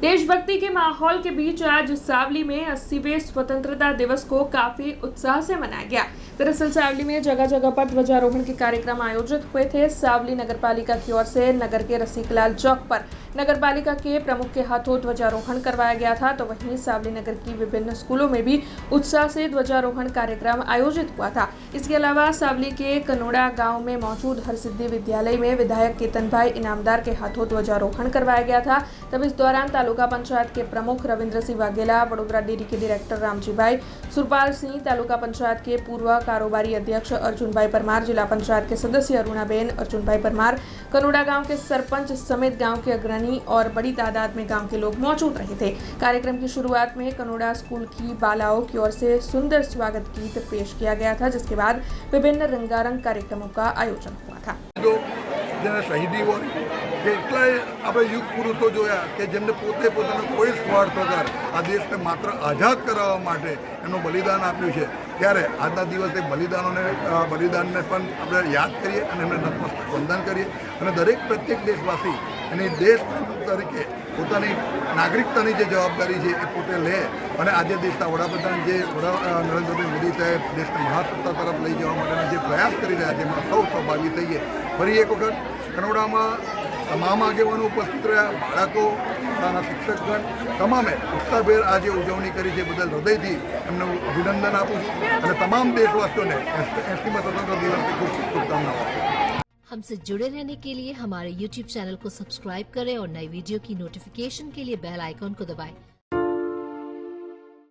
देशभक्ति के माहौल के बीच आज सावली में 80वें स्वतंत्रता दिवस को काफी उत्साह से मनाया गया। दरअसल सावली में जगह जगह पर ध्वजारोहण के कार्यक्रम आयोजित हुए थे। सावली नगरपालिका की ओर से नगर के रसिकलाल चौक पर नगरपालिका के प्रमुख के हाथों ध्वजारोहण करवाया गया था, तो वहीं सावली नगर की विभिन्न स्कूलों में भी उत्साह से ध्वजारोहण कार्यक्रम आयोजित हुआ था। इसके अलावा सावली के कनोड़ा गाँव में मौजूद हरसिद्धि विद्यालय में विधायक केतन भाई इनामदार के हाथों ध्वजारोहण करवाया गया था। तब इस दौरान तालुका पंचायत के प्रमुख रविंद्र सिंह वाघेला, वडोदरा डेयरी के डायरेक्टर रामजी भाई, सुरपाल सिंह, तालुका पंचायत के पूर्व कारोबारी अध्यक्ष अर्जुन भाई परमार, जिला पंचायत के सदस्य अरुणाबेन, अर्जुन भाई परमार, कनोड़ा गांव के सरपंच समेत गांव के अग्रणी और बड़ी तादाद में गांव के लोग मौजूद रहे थे। कार्यक्रम की शुरुआत में कनोड़ा स्कूल की बालाओं की ओर से सुंदर स्वागत गीत पेश किया गया था, जिसके बाद विभिन्न रंगारंग कार्यक्रमों का आयोजन हुआ था। જેને શહીદી હોય કેટલાય આપણે યુગ પુરુષો જોયા કે જેમને પોતે પોતાનો કોઈ સ્વાર્થ વગર આ દેશને માત્ર આઝાદ કરાવવા માટે એનું બલિદાન આપ્યું છે, ત્યારે આજના દિવસે બલિદાનને પણ આપણે યાદ કરીએ અને એમને નતમસ્તક વંદન કરીએ અને દરેક પ્રત્યેક દેશવાસી એની દેશ તરીકે પોતાની નાગરિકતાની જે જવાબદારી છે એ પોતે લે અને આજે દેશના વડાપ્રધાન જે નરેન્દ્રભાઈ મોદી સાહેબ દેશને મહાસત્તા તરફ લઈ જવા માટેના જે પ્રયાસ કરી રહ્યા છે એમાં સૌ સહભાગી થઈએ। ફરી એક વખત કનોડામાં તમામ આગેવાનો ઉપસ્થિત રહ્યા, બાળકો, શાળાના શિક્ષકગણ તમામે ઉત્સાહભેર આજે ઉજવણી કરી છે બદલ હૃદયથી એમને અભિનંદન આપું છું અને તમામ દેશવાસીઓને 80મા સ્વતંત્ર દિવસની ખૂબ ખૂબ શુભકામનાઓ। हमसे जुड़े रहने के लिए हमारे YouTube चैनल को सब्सक्राइब करें और नई वीडियो की नोटिफिकेशन के लिए बेल आइकॉन को दबाएं।